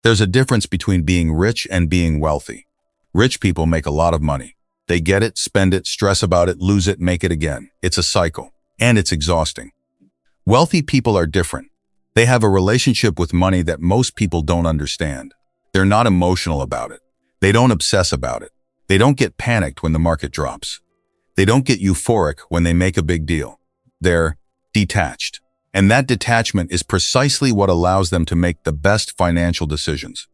There's a difference between being rich and being wealthy. Rich people make a lot of money. They get it, spend it, stress about it, lose it, make it again. It's a cycle, and it's exhausting. Wealthy people are different. They have a relationship with money that most people don't understand. They're not emotional about it. They don't obsess about it. They don't get panicked when the market drops. They don't get euphoric when they make a big deal. They're detached. And that detachment is precisely what allows them to make the best financial decisions.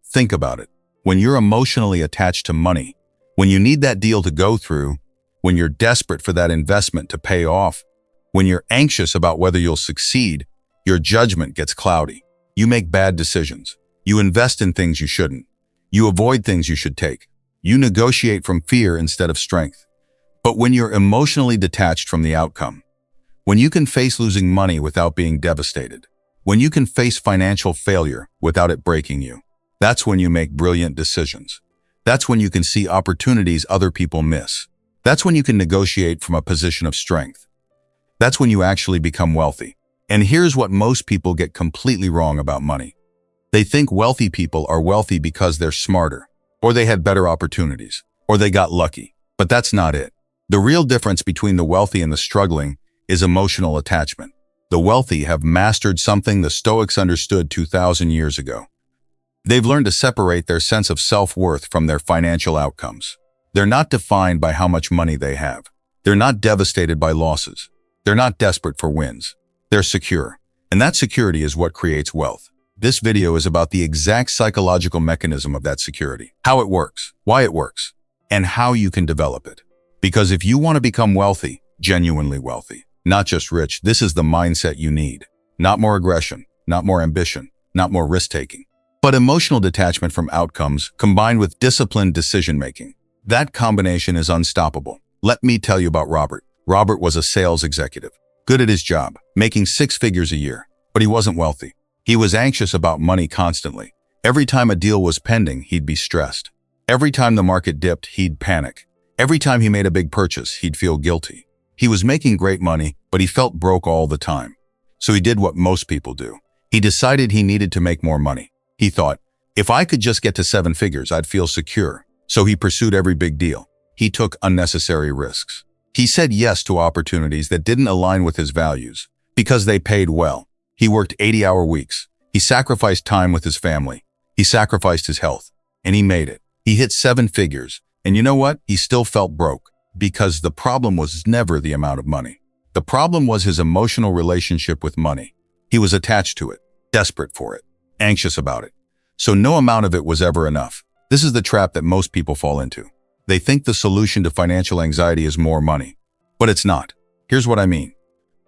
Think about it. When you're emotionally attached to money, when you need that deal to go through, when you're desperate for that investment to pay off, when you're anxious about whether you'll succeed, your judgment gets cloudy. You make bad decisions. You invest in things you shouldn't. You avoid things you should take. You negotiate from fear instead of strength. But when you're emotionally detached from the outcome, when you can face losing money without being devastated, when you can face financial failure without it breaking you, that's when you make brilliant decisions. That's when you can see opportunities other people miss. That's when you can negotiate from a position of strength. That's when you actually become wealthy. And here's what most people get completely wrong about money. They think wealthy people are wealthy because they're smarter, or they had better opportunities, or they got lucky. But that's not it. The real difference between the wealthy and the struggling is emotional attachment. The wealthy have mastered something the Stoics understood 2,000 years ago. They've learned to separate their sense of self-worth from their financial outcomes. They're not defined by how much money they have. They're not devastated by losses. They're not desperate for wins. They're secure. And that security is what creates wealth. This video is about the exact psychological mechanism of that security, how it works, why it works, and how you can develop it. Because if you want to become wealthy, genuinely wealthy, not just rich, this is the mindset you need. Not more aggression, not more ambition, not more risk-taking, but emotional detachment from outcomes combined with disciplined decision-making. That combination is unstoppable. Let me tell you about Robert. Robert was a sales executive, good at his job, making 6 figures a year, but he wasn't wealthy. He was anxious about money constantly. Every time a deal was pending, he'd be stressed. Every time the market dipped, he'd panic. Every time he made a big purchase, he'd feel guilty. He was making great money, but he felt broke all the time. So he did what most people do. He decided he needed to make more money. He thought, if I could just get to 7 figures, I'd feel secure. So he pursued every big deal. He took unnecessary risks. He said yes to opportunities that didn't align with his values because they paid well. He worked 80-hour weeks. He sacrificed time with his family. He sacrificed his health, and he made it. He hit 7 figures. And you know what? He still felt broke because the problem was never the amount of money. The problem was his emotional relationship with money. He was attached to it, desperate for it, anxious about it. So no amount of it was ever enough. This is the trap that most people fall into. They think the solution to financial anxiety is more money, but it's not. Here's what I mean.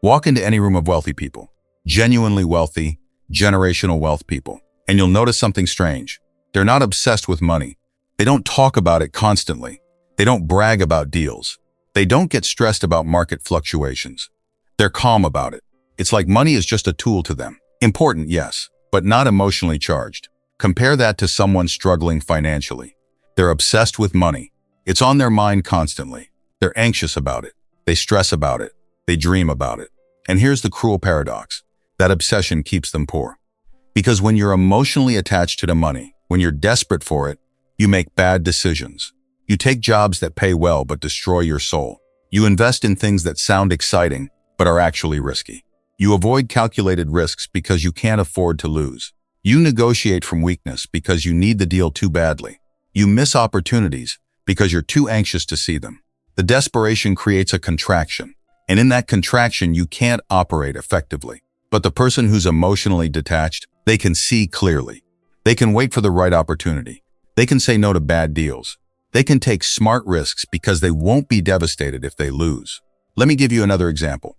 Walk into any room of wealthy people, genuinely wealthy, generational wealth people, and you'll notice something strange. They're not obsessed with money. They don't talk about it constantly. They don't brag about deals. They don't get stressed about market fluctuations. They're calm about it. It's like money is just a tool to them. Important, yes, but not emotionally charged. Compare that to someone struggling financially. They're obsessed with money. It's on their mind constantly. They're anxious about it. They stress about it. They dream about it. And here's the cruel paradox. That obsession keeps them poor. Because when you're emotionally attached to the money, when you're desperate for it, you make bad decisions. You take jobs that pay well but destroy your soul. You invest in things that sound exciting but are actually risky. You avoid calculated risks because you can't afford to lose. You negotiate from weakness because you need the deal too badly. You miss opportunities because you're too anxious to see them. The desperation creates a contraction, and in that contraction you can't operate effectively. But the person who's emotionally detached, they can see clearly. They can wait for the right opportunity. They can say no to bad deals. They can take smart risks because they won't be devastated if they lose. Let me give you another example.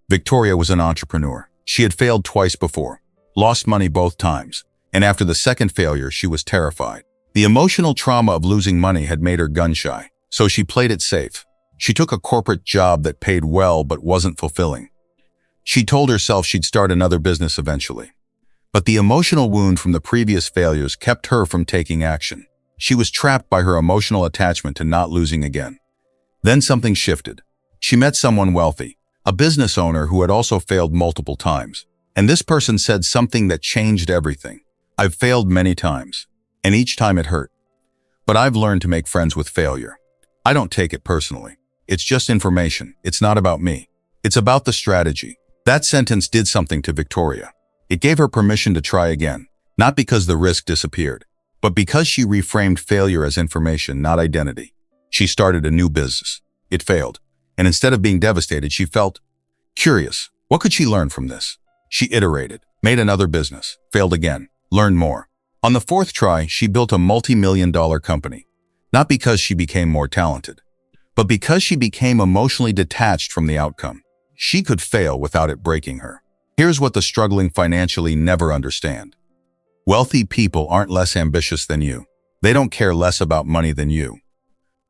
Victoria was an entrepreneur. She had failed twice before, lost money both times, and after the second failure, she was terrified. The emotional trauma of losing money had made her gun-shy, so she played it safe. She took a corporate job that paid well but wasn't fulfilling. She told herself she'd start another business eventually. But the emotional wound from the previous failures kept her from taking action. She was trapped by her emotional attachment to not losing again. Then something shifted. She met someone wealthy, a business owner who had also failed multiple times. And this person said something that changed everything. I've failed many times, and each time it hurt. But I've learned to make friends with failure. I don't take it personally. It's just information. It's not about me. It's about the strategy. That sentence did something to Victoria. It gave her permission to try again, not because the risk disappeared, but because she reframed failure as information, not identity. She started a new business. It failed, and instead of being devastated, she felt curious. What could she learn from this? She iterated, made another business, failed again, learned more. On the fourth try, she built a multi-million-dollar company, not because she became more talented, but because she became emotionally detached from the outcome. She could fail without it breaking her. Here's what the struggling financially never understand. Wealthy people aren't less ambitious than you. They don't care less about money than you.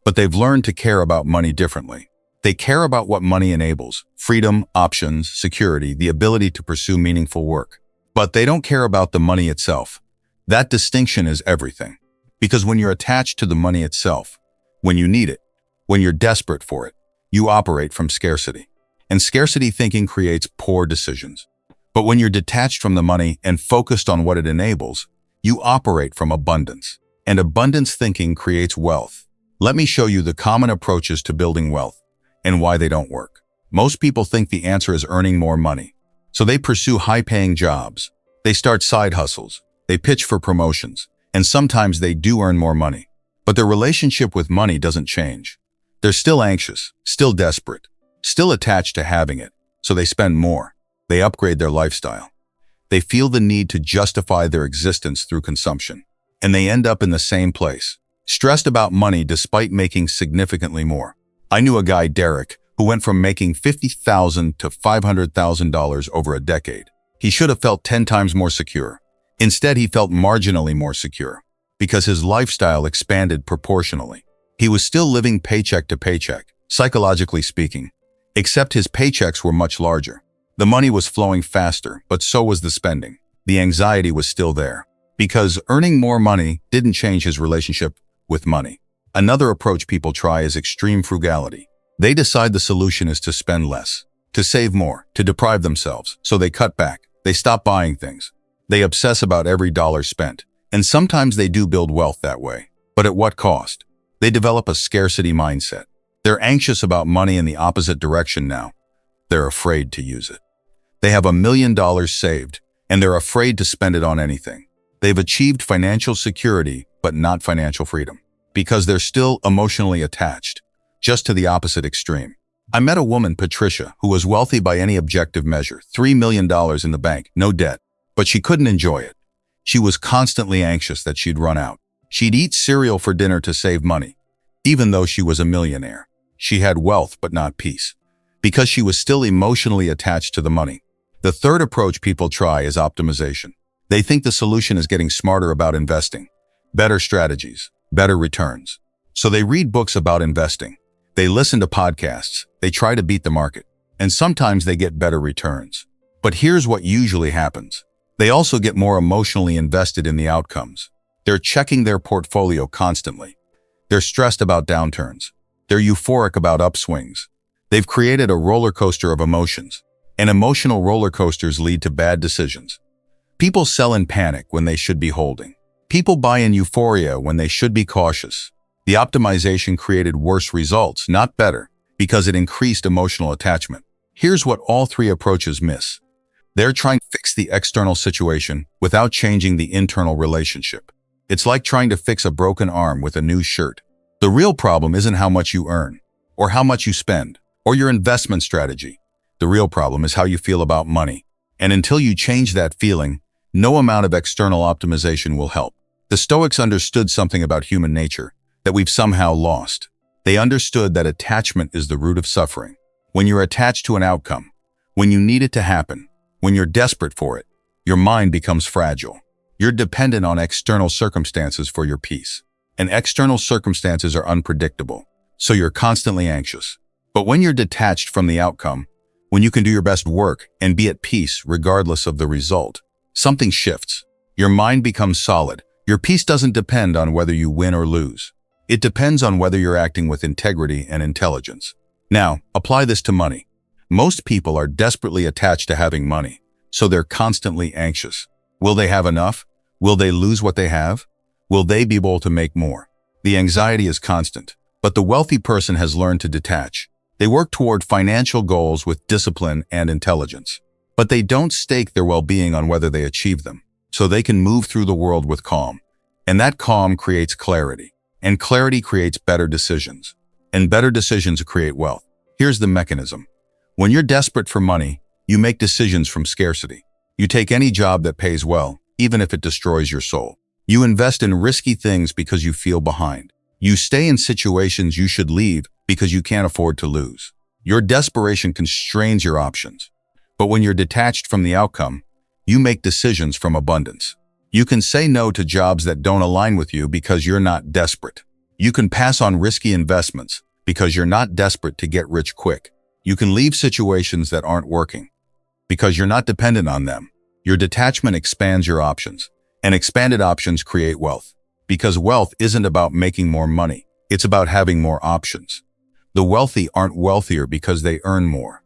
But they've learned to care about money differently. They care about what money enables: freedom, options, security, the ability to pursue meaningful work. But they don't care about the money itself. That distinction is everything. Because when you're attached to the money itself, when you need it, when you're desperate for it, you operate from scarcity. And scarcity thinking creates poor decisions. But when you're detached from the money and focused on what it enables, you operate from abundance. And abundance thinking creates wealth. Let me show you the common approaches to building wealth and why they don't work. Most people think the answer is earning more money. So they pursue high-paying jobs. They start side hustles. They pitch for promotions. And sometimes they do earn more money. But their relationship with money doesn't change. They're still anxious, still desperate, still attached to having it. So they spend more. They upgrade their lifestyle. They feel the need to justify their existence through consumption. And they end up in the same place, stressed about money despite making significantly more. I knew a guy, Derek, who went from making $50,000 to $500,000 over a decade. He should have felt 10 times more secure. Instead, he felt marginally more secure because his lifestyle expanded proportionally. He was still living paycheck to paycheck, psychologically speaking, except his paychecks were much larger. The money was flowing faster, but so was the spending. The anxiety was still there because earning more money didn't change his relationship with money. Another approach people try is extreme frugality. They decide the solution is to spend less, to save more, to deprive themselves. So they cut back. They stop buying things. They obsess about every dollar spent. And sometimes they do build wealth that way. But at what cost? They develop a scarcity mindset. They're anxious about money in the opposite direction now. They're afraid to use it. They have $1 million saved, and they're afraid to spend it on anything. They've achieved financial security, but not financial freedom, because they're still emotionally attached, just to the opposite extreme. I met a woman, Patricia, who was wealthy by any objective measure, $3 million in the bank, no debt, but she couldn't enjoy it. She was constantly anxious that she'd run out. She'd eat cereal for dinner to save money, even though she was a millionaire. She had wealth, but not peace, because she was still emotionally attached to the money. The third approach people try is optimization. They think the solution is getting smarter about investing, better strategies, better returns. So they read books about investing. They listen to podcasts. They try to beat the market. And sometimes they get better returns. But here's what usually happens. They also get more emotionally invested in the outcomes. They're checking their portfolio constantly. They're stressed about downturns. They're euphoric about upswings. They've created a roller coaster of emotions. And emotional roller coasters lead to bad decisions. People sell in panic when they should be holding. People buy in euphoria when they should be cautious. The optimization created worse results, not better, because it increased emotional attachment. Here's what all three approaches miss. They're trying to fix the external situation without changing the internal relationship. It's like trying to fix a broken arm with a new shirt. The real problem isn't how much you earn, or how much you spend, or your investment strategy. The real problem is how you feel about money. And until you change that feeling, no amount of external optimization will help. The Stoics understood something about human nature that we've somehow lost. They understood that attachment is the root of suffering. When you're attached to an outcome, when you need it to happen, when you're desperate for it, your mind becomes fragile. You're dependent on external circumstances for your peace. And external circumstances are unpredictable, so you're constantly anxious. But when you're detached from the outcome, when you can do your best work and be at peace regardless of the result, something shifts. Your mind becomes solid. Your peace doesn't depend on whether you win or lose. It depends on whether you're acting with integrity and intelligence. Now, apply this to money. Most people are desperately attached to having money, so they're constantly anxious. Will they have enough? Will they lose what they have? Will they be able to make more? The anxiety is constant, but the wealthy person has learned to detach. They work toward financial goals with discipline and intelligence, but they don't stake their well-being on whether they achieve them, so they can move through the world with calm. And that calm creates clarity, and clarity creates better decisions, and better decisions create wealth. Here's the mechanism. When you're desperate for money, you make decisions from scarcity. You take any job that pays well, even if it destroys your soul. You invest in risky things because you feel behind. You stay in situations you should leave because you can't afford to lose. Your desperation constrains your options. But when you're detached from the outcome, you make decisions from abundance. You can say no to jobs that don't align with you because you're not desperate. You can pass on risky investments because you're not desperate to get rich quick. You can leave situations that aren't working because you're not dependent on them. Your detachment expands your options, and expanded options create wealth. Because wealth isn't about making more money, it's about having more options. The wealthy aren't wealthier because they earn more.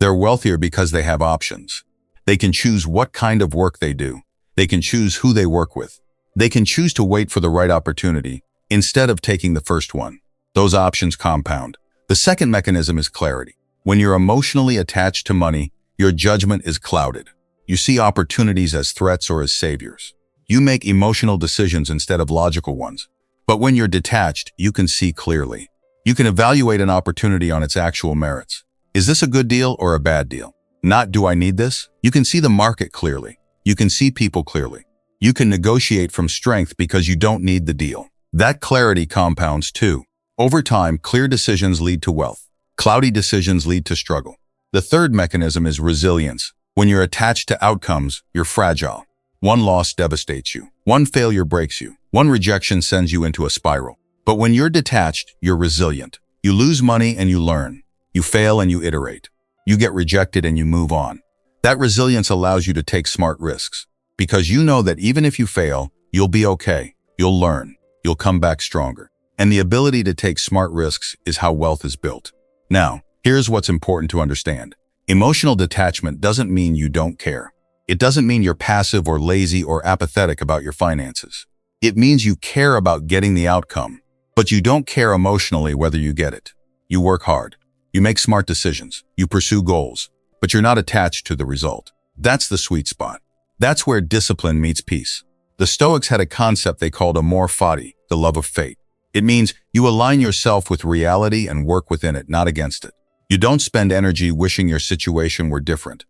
They're wealthier because they have options. They can choose what kind of work they do. They can choose who they work with. They can choose to wait for the right opportunity instead of taking the first one. Those options compound. The second mechanism is clarity. When you're emotionally attached to money, your judgment is clouded. You see opportunities as threats or as saviors. You make emotional decisions instead of logical ones. But when you're detached, you can see clearly. You can evaluate an opportunity on its actual merits. Is this a good deal or a bad deal? Not, do I need this? You can see the market clearly. You can see people clearly. You can negotiate from strength because you don't need the deal. That clarity compounds too. Over time, clear decisions lead to wealth. Cloudy decisions lead to struggle. The third mechanism is resilience. When you're attached to outcomes, you're fragile. One loss devastates you. One failure breaks you. One rejection sends you into a spiral. But when you're detached, you're resilient. You lose money and you learn. You fail and you iterate. You get rejected and you move on. That resilience allows you to take smart risks because you know that even if you fail, you'll be okay. You'll learn. You'll come back stronger. And the ability to take smart risks is how wealth is built. Now, here's what's important to understand. Emotional detachment doesn't mean you don't care. It doesn't mean you're passive or lazy or apathetic about your finances. It means you care about getting the outcome, but you don't care emotionally whether you get it. You work hard. You make smart decisions. You pursue goals, but you're not attached to the result. That's the sweet spot. That's where discipline meets peace. The Stoics had a concept they called amor fati, the love of fate. It means you align yourself with reality and work within it, not against it. You don't spend energy wishing your situation were different.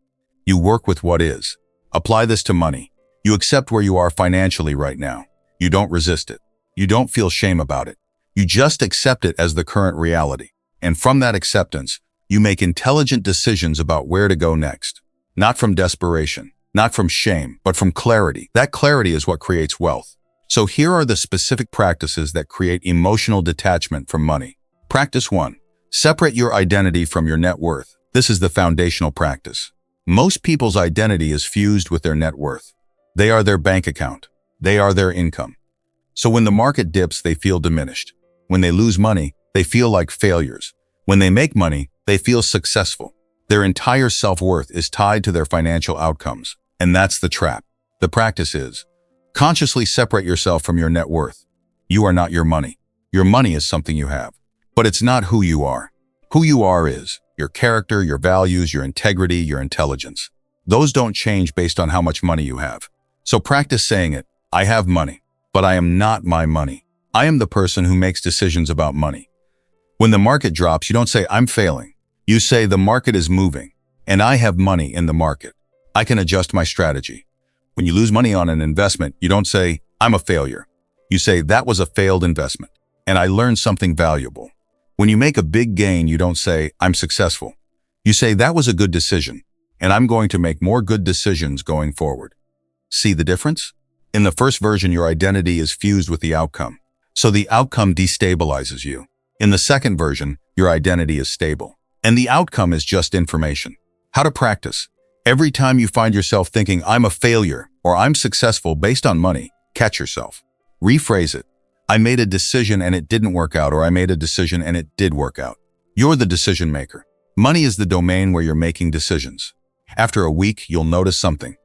You work with what is. Apply this to money. You accept where you are financially right now. You don't resist it. You don't feel shame about it. You just accept it as the current reality. And from that acceptance, you make intelligent decisions about where to go next. Not from desperation, not from shame, but from clarity. That clarity is what creates wealth. So here are the specific practices that create emotional detachment from money. Practice 1. Separate your identity from your net worth. This is the foundational practice. Most people's identity is fused with their net worth. They are their bank account. They are their income. So when the market dips, they feel diminished. When they lose money, they feel like failures. When they make money, they feel successful. Their entire self-worth is tied to their financial outcomes. And that's the trap. The practice is, consciously separate yourself from your net worth. You are not your money. Your money is something you have. But it's not who you are. Who you are is your character, your values, your integrity, your intelligence. Those don't change based on how much money you have. So practice saying it. I have money, but I am not my money. I am the person who makes decisions about money. When the market drops, you don't say, I'm failing. You say, the market is moving, and I have money in the market. I can adjust my strategy. When you lose money on an investment, you don't say, I'm a failure. You say, that was a failed investment, and I learned something valuable. When you make a big gain, you don't say, I'm successful. You say, that was a good decision, and I'm going to make more good decisions going forward. See the difference? In the first version, your identity is fused with the outcome, so the outcome destabilizes you. In the second version, your identity is stable, and the outcome is just information. How to practice. Every time you find yourself thinking, I'm a failure, or I'm successful based on money, catch yourself. Rephrase it. I made a decision and it didn't work out, or I made a decision and it did work out. You're the decision maker. Money is the domain where you're making decisions. After a week, you'll notice something.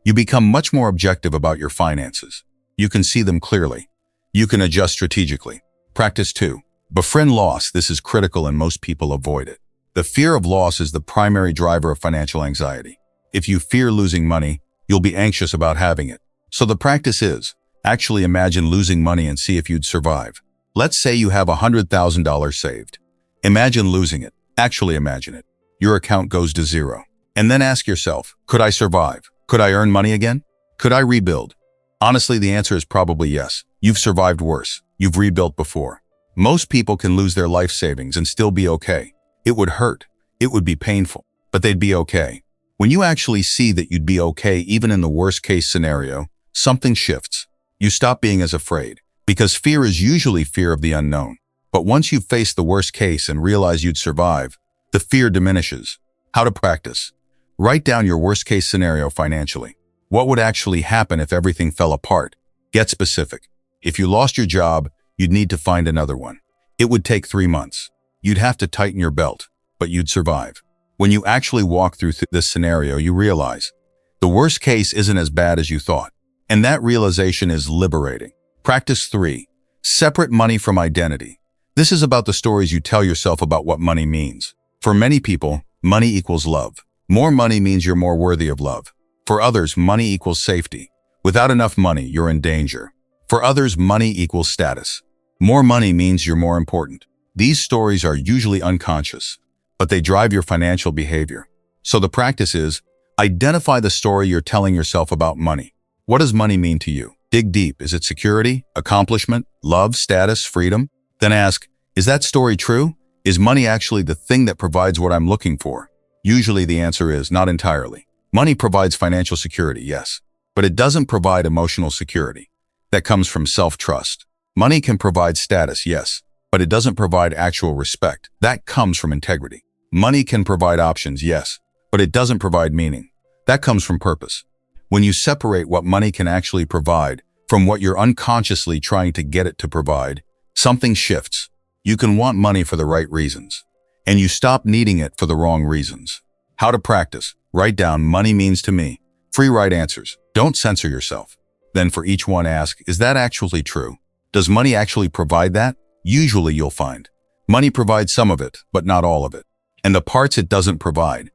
You become much more objective about your finances. You can see them clearly. You can adjust strategically. Practice 2. Befriend loss. This is critical and most people avoid it. The fear of loss is the primary driver of financial anxiety. If you fear losing money, you'll be anxious about having it. So the practice is, actually imagine losing money and see if you'd survive. Let's say you have $100,000 saved. Imagine losing it. Actually imagine it. Your account goes to zero. And then ask yourself, could I survive? Could I earn money again? Could I rebuild? Honestly, the answer is probably yes. You've survived worse. You've rebuilt before. Most people can lose their life savings and still be okay. It would hurt. It would be painful, but they'd be okay. When you actually see that you'd be okay even in the worst case scenario, something shifts. You stop being as afraid, because fear is usually fear of the unknown. But once you've faced the worst case and realize you'd survive, the fear diminishes. How to practice? Write down your worst case scenario financially. What would actually happen if everything fell apart? Get specific. If you lost your job, you'd need to find another one. It would take 3 months. You'd have to tighten your belt, but you'd survive. When you actually walk through this scenario, you realize the worst case isn't as bad as you thought. And that realization is liberating. Practice 3. Separate money from identity. This is about the stories you tell yourself about what money means. For many people, money equals love. More money means you're more worthy of love. For others, money equals safety. Without enough money, you're in danger. For others, money equals status. More money means you're more important. These stories are usually unconscious, but they drive your financial behavior. So the practice is, identify the story you're telling yourself about money. What does money mean to you? Dig deep. Is it security, accomplishment, love, status, freedom? Then ask, is that story true? Is money actually the thing that provides what I'm looking for? Usually the answer is not entirely. Money provides financial security, yes, but it doesn't provide emotional security. That comes from self-trust. Money can provide status, yes, but it doesn't provide actual respect. That comes from integrity. Money can provide options, yes, but it doesn't provide meaning. That comes from purpose. When you separate what money can actually provide from what you're unconsciously trying to get it to provide, something shifts. You can want money for the right reasons, and you stop needing it for the wrong reasons. How to practice? Write down money means to me. 3 right answers. Don't censor yourself. Then for each one ask, is that actually true? Does money actually provide that? Usually you'll find money provides some of it, but not all of it. And the parts it doesn't provide,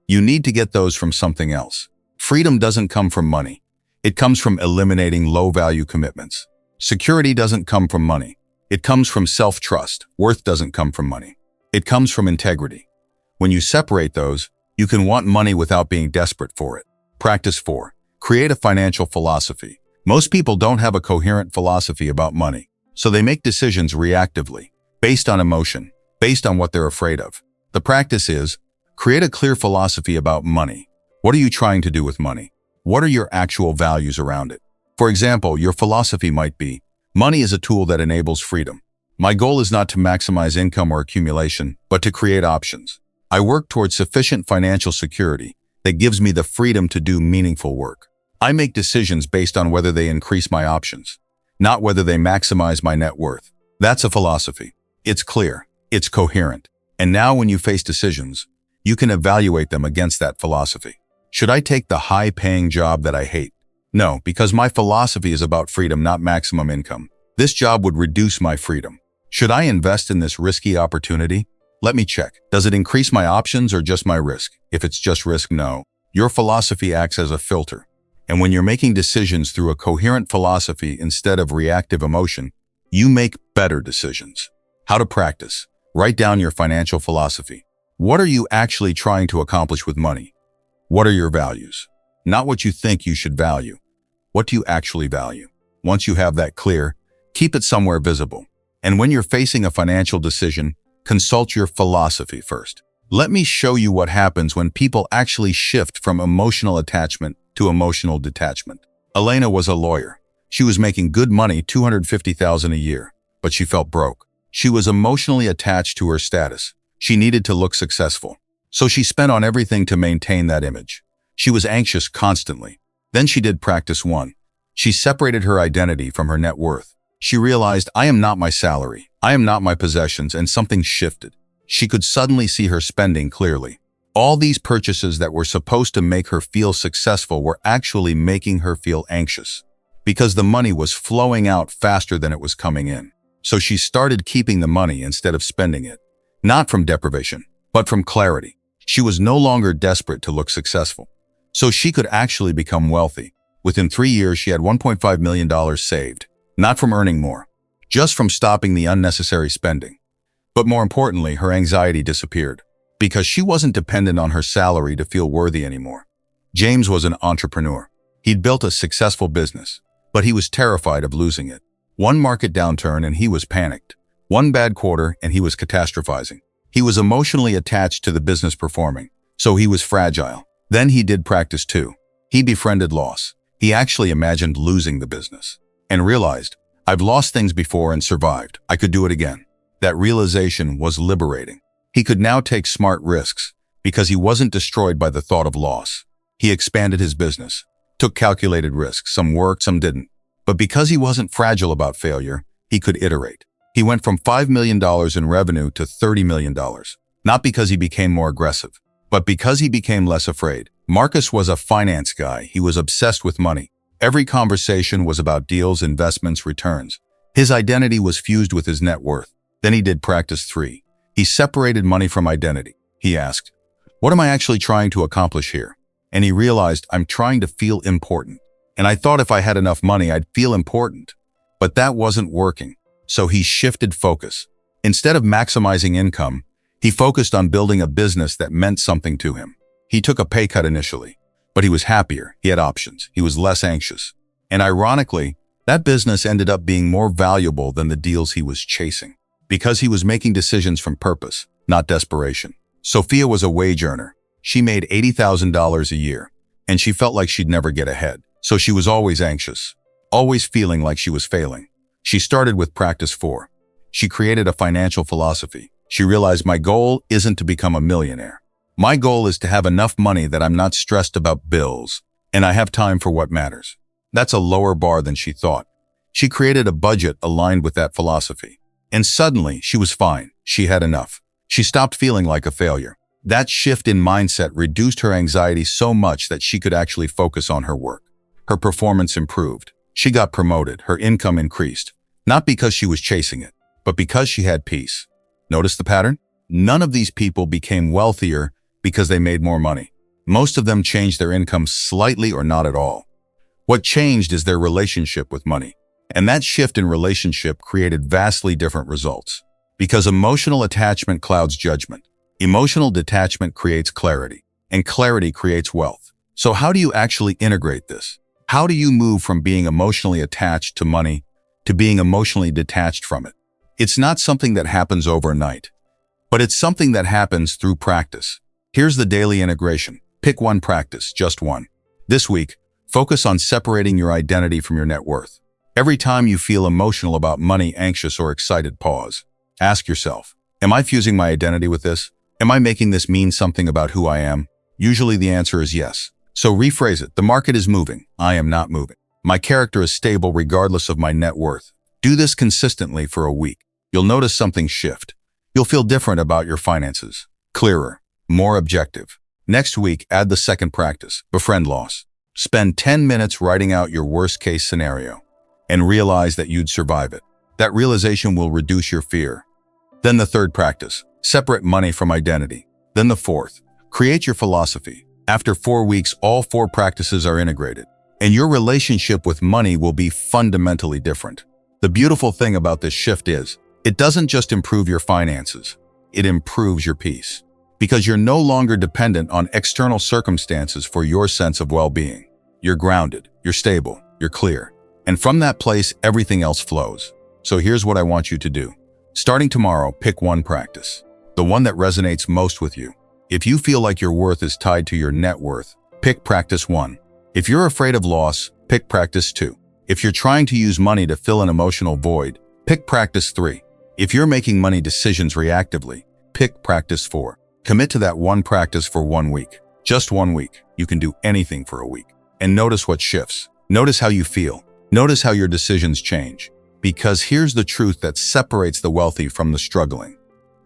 you need to get those from something else. Freedom doesn't come from money. It comes from eliminating low-value commitments. Security doesn't come from money. It comes from self-trust. Worth doesn't come from money. It comes from integrity. When you separate those, you can want money without being desperate for it. Practice 4. Create a financial philosophy. Most people don't have a coherent philosophy about money, so they make decisions reactively, based on emotion, based on what they're afraid of. The practice is, create a clear philosophy about money. What are you trying to do with money? What are your actual values around it? For example, your philosophy might be, money is a tool that enables freedom. My goal is not to maximize income or accumulation, but to create options. I work towards sufficient financial security that gives me the freedom to do meaningful work. I make decisions based on whether they increase my options, not whether they maximize my net worth. That's a philosophy. It's clear. It's coherent. And now when you face decisions, you can evaluate them against that philosophy. Should I take the high-paying job that I hate? No, because my philosophy is about freedom, not maximum income. This job would reduce my freedom. Should I invest in this risky opportunity? Let me check. Does it increase my options or just my risk? If it's just risk, no. Your philosophy acts as a filter. And when you're making decisions through a coherent philosophy instead of reactive emotion, you make better decisions. How to practice? Write down your financial philosophy. What are you actually trying to accomplish with money? What are your values? Not what you think you should value. What do you actually value? Once you have that clear, keep it somewhere visible. And when you're facing a financial decision, consult your philosophy first. Let me show you what happens when people actually shift from emotional attachment to emotional detachment. Elena was a lawyer. She was making good money, $250,000 a year, but she felt broke. She was emotionally attached to her status. She needed to look successful. So she spent on everything to maintain that image. She was anxious constantly. Then she did practice 1. She separated her identity from her net worth. She realized, I am not my salary. I am not my possessions, and something shifted. She could suddenly see her spending clearly. All these purchases that were supposed to make her feel successful were actually making her feel anxious, because the money was flowing out faster than it was coming in. So she started keeping the money instead of spending it. Not from deprivation, but from clarity. She was no longer desperate to look successful, so she could actually become wealthy. Within 3 years, she had $1.5 million saved, not from earning more, just from stopping the unnecessary spending. But more importantly, her anxiety disappeared, because she wasn't dependent on her salary to feel worthy anymore. James was an entrepreneur. He'd built a successful business, but he was terrified of losing it. One market downturn and he was panicked. One bad quarter and he was catastrophizing. He was emotionally attached to the business performing, so he was fragile. Then he did practice too. He befriended loss. He actually imagined losing the business and realized, I've lost things before and survived. I could do it again. That realization was liberating. He could now take smart risks because he wasn't destroyed by the thought of loss. He expanded his business, took calculated risks. Some worked, some didn't. But because he wasn't fragile about failure, he could iterate. He went from $5 million in revenue to $30 million, not because he became more aggressive, but because he became less afraid. Marcus was a finance guy. He was obsessed with money. Every conversation was about deals, investments, returns. His identity was fused with his net worth. Then he did practice 3. He separated money from identity. He asked, what am I actually trying to accomplish here? And he realized, I'm trying to feel important. And I thought if I had enough money, I'd feel important. But that wasn't working. So he shifted focus. Instead of maximizing income, he focused on building a business that meant something to him. He took a pay cut initially, but he was happier. He had options. He was less anxious. And ironically, that business ended up being more valuable than the deals he was chasing, because he was making decisions from purpose, not desperation. Sophia was a wage earner. She made $80,000 a year, and she felt like she'd never get ahead. So she was always anxious, always feeling like she was failing. She started with practice 4. She created a financial philosophy. She realized, my goal isn't to become a millionaire. My goal is to have enough money that I'm not stressed about bills, and I have time for what matters. That's a lower bar than she thought. She created a budget aligned with that philosophy. And suddenly, she was fine. She had enough. She stopped feeling like a failure. That shift in mindset reduced her anxiety so much that she could actually focus on her work. Her performance improved. She got promoted. Her income increased. Not because she was chasing it, but because she had peace. Notice the pattern? None of these people became wealthier because they made more money. Most of them changed their income slightly or not at all. What changed is their relationship with money. And that shift in relationship created vastly different results. Because emotional attachment clouds judgment. Emotional detachment creates clarity, and clarity creates wealth. So how do you actually integrate this? How do you move from being emotionally attached to money to being emotionally detached from it? It's not something that happens overnight, but it's something that happens through practice. Here's the daily integration. Pick one practice, just one. This week, focus on separating your identity from your net worth. Every time you feel emotional about money, anxious, or excited, pause. Ask yourself, am I fusing my identity with this? Am I making this mean something about who I am? Usually the answer is yes. So rephrase it. The market is moving. I am not moving. My character is stable regardless of my net worth. Do this consistently for a week. You'll notice something shift. You'll feel different about your finances. Clearer, more objective. Next week, add the second practice, befriend loss. Spend 10 minutes writing out your worst-case scenario and realize that you'd survive it. That realization will reduce your fear. Then the third practice, separate money from identity. Then the fourth, create your philosophy. After 4 weeks, all 4 practices are integrated, and your relationship with money will be fundamentally different. The beautiful thing about this shift is, it doesn't just improve your finances, it improves your peace. Because you're no longer dependent on external circumstances for your sense of well-being. You're grounded, you're stable, you're clear. And from that place, everything else flows. So here's what I want you to do. Starting tomorrow, pick one practice, the one that resonates most with you. If you feel like your worth is tied to your net worth, pick practice 1. If you're afraid of loss, pick practice 2. If you're trying to use money to fill an emotional void, pick practice 3. If you're making money decisions reactively, pick practice 4. Commit to that one practice for 1 week. Just 1 week. You can do anything for a week. And notice what shifts. Notice how you feel. Notice how your decisions change. Because here's the truth that separates the wealthy from the struggling.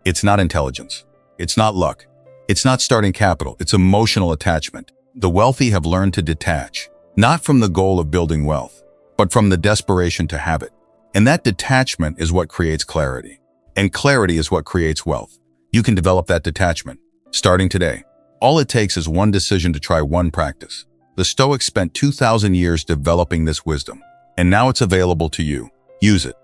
It's not intelligence. It's not luck. It's not starting capital, it's emotional attachment. The wealthy have learned to detach, not from the goal of building wealth, but from the desperation to have it. And that detachment is what creates clarity. And clarity is what creates wealth. You can develop that detachment, starting today. All it takes is one decision to try one practice. The Stoics spent 2,000 years developing this wisdom, and now it's available to you. Use it.